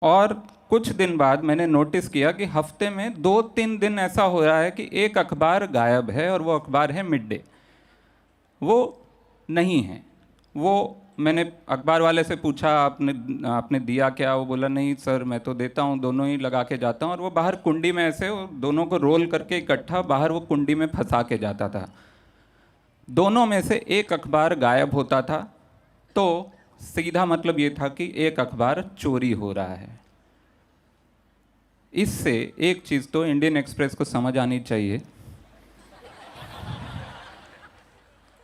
और कुछ दिन बाद मैंने नोटिस किया कि हफ्ते में 2-3 दिन ऐसा हो रहा है कि एक अखबार गायब है, और वो अखबार है मिड डे। वो नहीं है। वो मैंने अखबार वाले से पूछा, आपने आपने दिया क्या? वो बोला नहीं सर, मैं तो देता हूँ, दोनों ही लगा के जाता हूँ। और वो बाहर कुंडी में ऐसे वो दोनों को रोल करके इकट्ठा बाहर वो कुंडी में फंसा के जाता था। दोनों में से एक अखबार गायब होता था, तो सीधा मतलब ये था कि एक अखबार चोरी हो रहा है। इससे एक चीज़ तो इंडियन एक्सप्रेस को समझ आनी चाहिए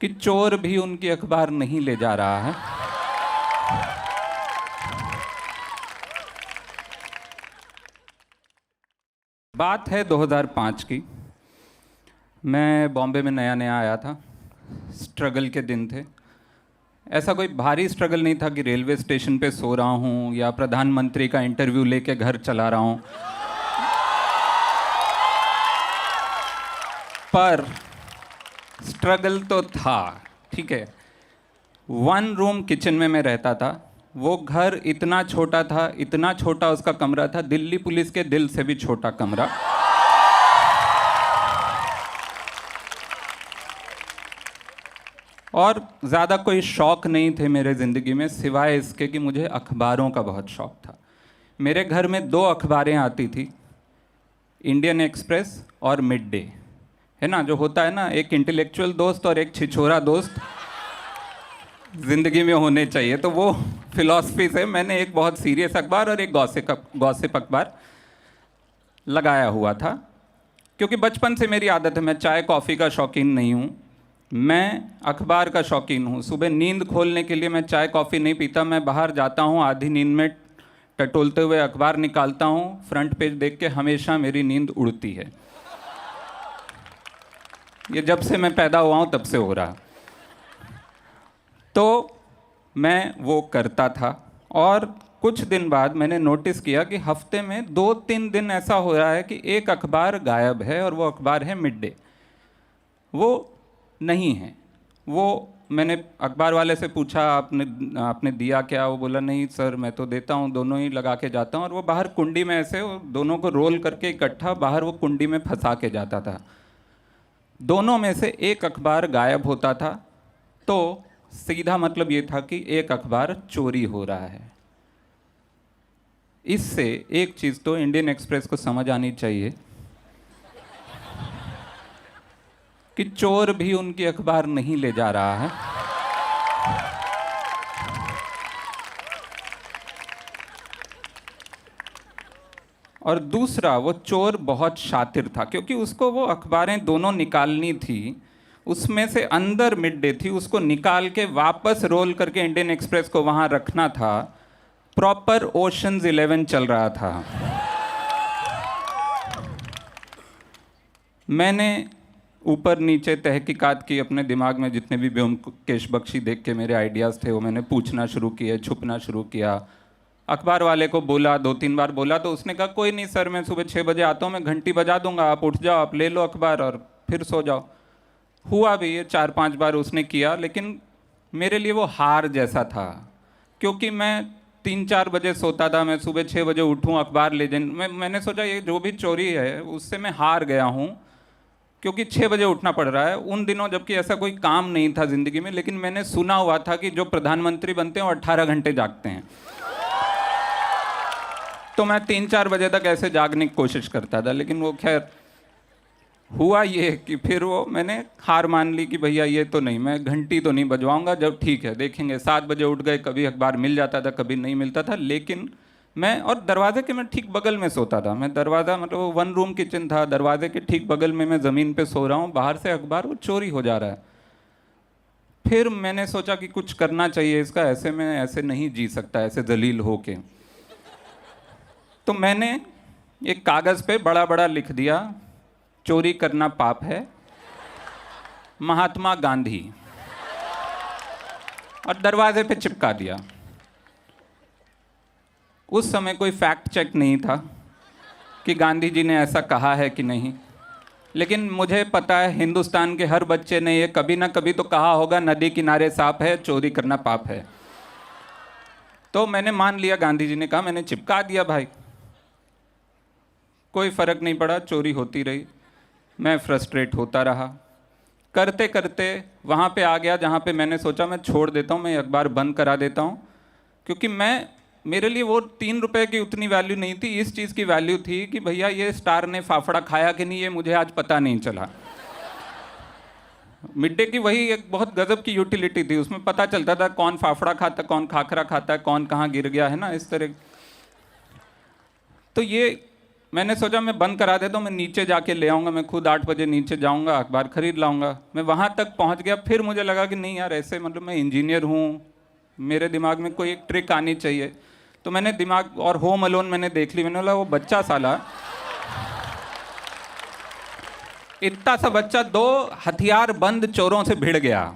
कि चोर भी उनकी अखबार नहीं ले जा रहा है। बात है 2005 की। मैं बॉम्बे में नया नया आया था। स्ट्रगल के दिन थे। ऐसा कोई भारी स्ट्रगल नहीं था कि रेलवे स्टेशन पे सो रहा हूँ या प्रधानमंत्री का इंटरव्यू लेके घर चला रहा हूँ। पर स्ट्रगल तो था, ठीक है। 1 रूम किचन में मैं रहता था। वो घर इतना छोटा था, इतना छोटा उसका कमरा था, दिल्ली पुलिस के दिल से भी छोटा कमरा। और ज़्यादा कोई शौक़ नहीं थे मेरे ज़िंदगी में, सिवाय इसके कि मुझे अखबारों का बहुत शौक़ था। मेरे घर में 2 अखबारें आती थी, इंडियन एक्सप्रेस और मिड डे। है ना, जो होता है ना, एक इंटेलेक्चुअल दोस्त और एक छिछोरा दोस्त ज़िंदगी में होने चाहिए। तो वो फिलॉसफी से मैंने एक बहुत सीरियस अखबार और एक गॉसिप अखबार लगाया हुआ था। क्योंकि बचपन से मेरी आदत है, मैं चाय कॉफ़ी का शौकीन नहीं हूँ, मैं अखबार का शौकीन हूँ। सुबह नींद खोलने के लिए मैं चाय कॉफ़ी नहीं पीता, मैं बाहर जाता हूँ, आधी नींद में टटोलते हुए अखबार निकालता हूँ, फ्रंट पेज देख के हमेशा मेरी नींद उड़ती है। ये जब से मैं पैदा हुआ हूँ तब से हो रहा। तो मैं वो करता था। और कुछ दिन बाद मैंने नोटिस किया कि हफ्ते में 2-3 दिन ऐसा हो रहा है कि एक अखबार गायब है, और वो अखबार है मिड डे। वो नहीं है। वो मैंने अखबार वाले से पूछा, आपने दिया क्या? वो बोला नहीं सर, मैं तो देता हूँ, दोनों ही लगा के जाता हूँ। और वो बाहर कुंडी में ऐसे वो दोनों को रोल करके इकट्ठा बाहर वो कुंडी में फंसा के जाता था। दोनों में से एक अखबार गायब होता था, तो सीधा मतलब ये था कि एक अखबार चोरी हो रहा है। इससे एक चीज़ तो इंडियन एक्सप्रेस को समझ आनी चाहिए कि चोर भी उनकी अखबार नहीं ले जा रहा है। और दूसरा, वो चोर बहुत शातिर था, क्योंकि उसको वो अखबारें दोनों निकालनी थी। उसमें से अंदर मिड डे थी, उसको निकाल के वापस रोल करके इंडियन एक्सप्रेस को वहाँ रखना था। प्रॉपर ओशंस 11 चल रहा था। मैंने ऊपर नीचे तहकीकात की, अपने दिमाग में जितने भी ब्योमकेश बख्शी देख के मेरे आइडियाज़ थे वो मैंने पूछना शुरू किया, छुपना शुरू किया। अखबार वाले को बोला, 2-3 बार बोला, तो उसने कहा कोई नहीं सर, मैं सुबह 6 बजे आता हूँ, मैं घंटी बजा दूंगा, आप उठ जाओ, आप ले लो अखबार और फिर सो जाओ। हुआ भी ये, 4-5 बार उसने किया, लेकिन मेरे लिए वो हार जैसा था। क्योंकि मैं 3-4 बजे सोता था, मैं सुबह 6 बजे उठूँ, अखबार ले जाऊँ। मैंने सोचा ये जो भी चोरी है उससे मैं हार गया हूँ, क्योंकि 6 बजे उठना पड़ रहा है। उन दिनों जबकि ऐसा कोई काम नहीं था ज़िंदगी में, लेकिन मैंने सुना हुआ था कि जो प्रधानमंत्री बनते हैं वो 18 घंटे जागते हैं। तो मैं 3-4 बजे तक ऐसे जागने की कोशिश करता था। लेकिन वो खैर हुआ ये कि फिर वो मैंने हार मान ली कि भैया ये तो नहीं, मैं घंटी तो नहीं बजवाऊंगा, जब ठीक है देखेंगे। 7 बजे उठ गए, कभी अखबार मिल जाता था, कभी नहीं मिलता था। लेकिन मैं, और दरवाजे के मैं ठीक बगल में सोता था। मैं दरवाज़ा, मतलब 1 रूम किचन था, दरवाजे के ठीक बगल में मैं ज़मीन पे सो रहा हूँ, बाहर से अखबार वो चोरी हो जा रहा है। फिर मैंने सोचा कि कुछ करना चाहिए इसका, ऐसे में ऐसे नहीं जी सकता, ऐसे जलील हो के। तो मैंने एक कागज़ पे बड़ा बड़ा लिख दिया, चोरी करना पाप है, महात्मा गांधी, और दरवाजे पे चिपका दिया। उस समय कोई फैक्ट चेक नहीं था कि गांधी जी ने ऐसा कहा है कि नहीं, लेकिन मुझे पता है हिंदुस्तान के हर बच्चे ने ये कभी ना कभी तो कहा होगा, नदी किनारे सांप है, चोरी करना पाप है। तो मैंने मान लिया, गांधी जी ने कहा, मैंने चिपका दिया भाई। कोई फर्क नहीं पड़ा, चोरी होती रही, मैं फ्रस्ट्रेट होता रहा। करते करते वहाँ पे आ गया जहाँ पे मैंने सोचा मैं छोड़ देता हूँ, मैं अखबार बंद करा देता हूँ, क्योंकि मेरे लिए वो 3 रुपए की उतनी वैल्यू नहीं थी, इस चीज़ की वैल्यू थी कि भैया ये स्टार ने फाफड़ा खाया कि नहीं ये मुझे आज पता नहीं चला। मिड डे की वही एक बहुत गजब की यूटिलिटी थी, उसमें पता चलता था कौन फाफड़ा खाता, कौन खाखरा खाता है, कौन कहाँ गिर गया है ना, इस तरह। तो ये मैंने सोचा मैं बंद करा देता हूँ, मैं नीचे जाके ले आऊँगा, मैं खुद 8 बजे नीचे जाऊँगा, अखबार खरीद लाऊंगा। मैं वहाँ तक पहुँच गया, फिर मुझे लगा कि नहीं यार ऐसे, मतलब मैं इंजीनियर हूँ, मेरे दिमाग में कोई एक ट्रिक आनी चाहिए। तो मैंने दिमाग, और होम अलोन मैंने देख ली, मैंने बोला वो बच्चा साला, इतना सा बच्चा 2 हथियार बंद चोरों से भिड़ गया।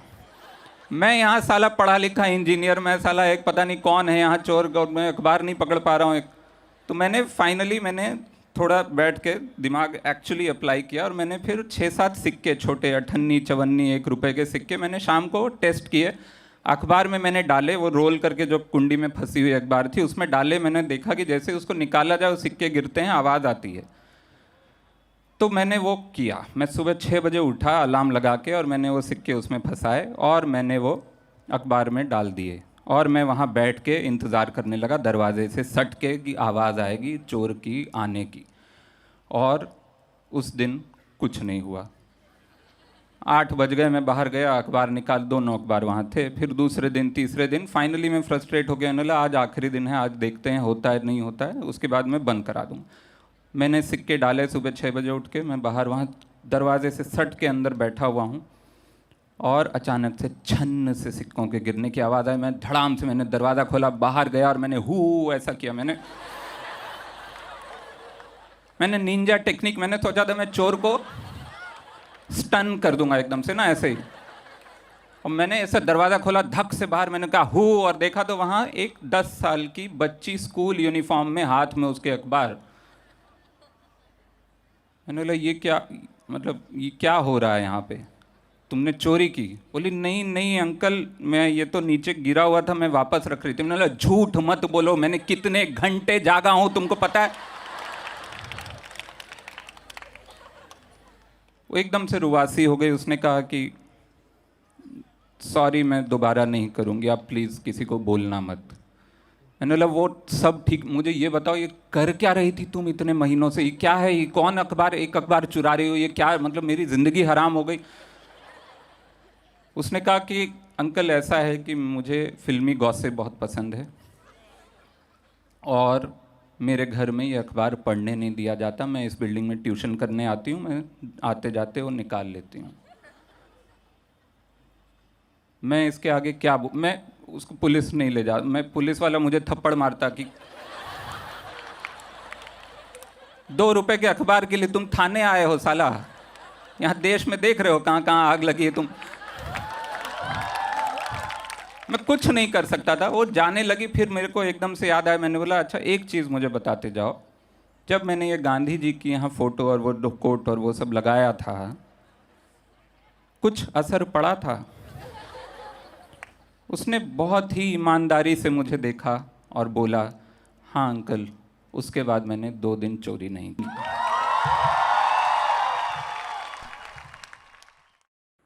मैं यहाँ साला पढ़ा लिखा इंजीनियर, मैं साला एक पता नहीं कौन है यहाँ चोर, मैं अखबार नहीं पकड़ पा रहा हूँ एक। तो मैंने थोड़ा बैठ के दिमाग एक्चुअली अप्लाई किया, और मैंने फिर 6-7 सिक्के, छोटे 58, 54, 1 रुपए के सिक्के मैंने शाम को टेस्ट किए, अखबार में मैंने डाले, वो रोल करके जो कुंडी में फंसी हुई अखबार थी उसमें डाले। मैंने देखा कि जैसे उसको निकाला जाए वो सिक्के गिरते हैं, आवाज़ आती है। तो मैंने वो किया, मैं सुबह 6 बजे उठा अलार्म लगा के, और मैंने वो सिक्के उसमें फंसाए और मैंने वो अखबार में डाल दिए, और मैं वहाँ बैठ के इंतज़ार करने लगा दरवाजे से सट के कि आवाज़ आएगी चोर की आने की। और उस दिन कुछ नहीं हुआ। 8 बज गए, मैं बाहर गया, अखबार निकाल, दोनों अखबार वहाँ थे। फिर दूसरे दिन, तीसरे दिन, फाइनली मैं फ्रस्ट्रेट हो गया, मैंने बोला आज आखिरी दिन है, आज देखते हैं होता है नहीं होता है, उसके बाद मैं बंद करा दूँ। मैंने सिक्के डाले, सुबह 6 बजे उठ के मैं बाहर वहाँ दरवाजे से सट के अंदर बैठा हुआ हूँ, और अचानक से छन्न से सिक्कों के गिरने की आवाज़ आई। मैं धड़ाम से मैंने दरवाज़ा खोला, बाहर गया, और मैंने हु ऐसा किया। मैंने निंजा टेक्निक, मैंने सोचा था मैं चोर को स्टन कर दूंगा एकदम से ना, ऐसे ही। और मैंने ऐसा दरवाज़ा खोला, धक से बाहर, मैंने कहा हु, और देखा तो वहाँ एक 10 साल की बच्ची स्कूल यूनिफॉर्म में, हाथ में उसके अखबार। मैंने बोला ये क्या, मतलब ये क्या हो रहा है यहाँ पे, तुमने चोरी की? बोली नहीं नहीं अंकल, मैं ये तो नीचे गिरा हुआ था, मैं वापस रख रही थी। मैंने बोला झूठ मत बोलो, मैंने कितने घंटे जागा हूँ तुमको पता है? वो एकदम से रुवासी हो गई, उसने कहा कि सॉरी मैं दोबारा नहीं करूँगी, आप प्लीज़ किसी को बोलना मत। मैंने बोला वो सब ठीक, मुझे ये बताओ ये कर क्या रही थी तुम इतने महीनों से, ये क्या है, ये कौन अखबार, एक अखबार चुरा रही हो, ये क्या, मतलब मेरी ज़िंदगी हराम हो गई। उसने कहा कि अंकल ऐसा है कि मुझे फिल्मी गॉसिप बहुत पसंद है, और मेरे घर में ये अखबार पढ़ने नहीं दिया जाता, मैं इस बिल्डिंग में ट्यूशन करने आती हूँ, मैं आते जाते वो निकाल लेती हूँ। मैं इसके आगे क्या मैं उसको पुलिस नहीं ले जा, मैं पुलिस वाला मुझे थप्पड़ मारता कि 2 रुपए के अखबार के लिए तुम थाने आए हो साला, यहाँ देश में देख रहे हो कहाँ कहाँ आग लगी है तुम। मैं कुछ नहीं कर सकता था। वो जाने लगी, फिर मेरे को एकदम से याद आया, मैंने बोला अच्छा एक चीज़ मुझे बताते जाओ, जब मैंने ये गांधी जी की यहाँ फ़ोटो और वो कोट और वो सब लगाया था, कुछ असर पड़ा था? उसने बहुत ही ईमानदारी से मुझे देखा और बोला हाँ अंकल। उसके बाद मैंने 2 दिन चोरी नहीं की।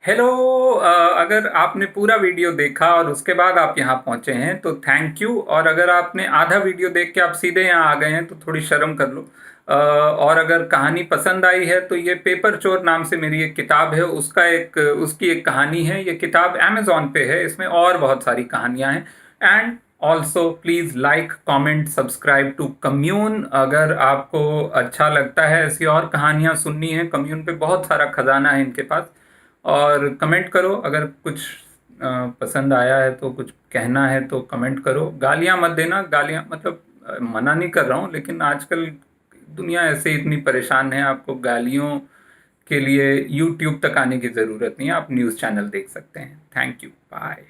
हेलो, अगर आपने पूरा वीडियो देखा और उसके बाद आप यहाँ पहुँचे हैं तो थैंक यू, और अगर आपने आधा वीडियो देख के आप सीधे यहाँ आ गए हैं तो थोड़ी शर्म कर लो। और अगर कहानी पसंद आई है तो ये पेपर चोर नाम से मेरी एक किताब है, उसकी एक कहानी है। ये किताब अमेजोन पे है, इसमें और बहुत सारी कहानियाँ हैं। And also please like, comment, subscribe to commune. अगर आपको अच्छा लगता है ऐसी और कहानियाँ सुननी है, कम्यून पे बहुत सारा खजाना है इनके पास। और कमेंट करो, अगर कुछ पसंद आया है तो, कुछ कहना है तो कमेंट करो। गालियां मत देना, गालियां मतलब मना नहीं कर रहा हूँ, लेकिन आजकल दुनिया ऐसे इतनी परेशान है, आपको गालियों के लिए यूट्यूब तक आने की ज़रूरत नहीं है, आप न्यूज़ चैनल देख सकते हैं। Thank you, bye.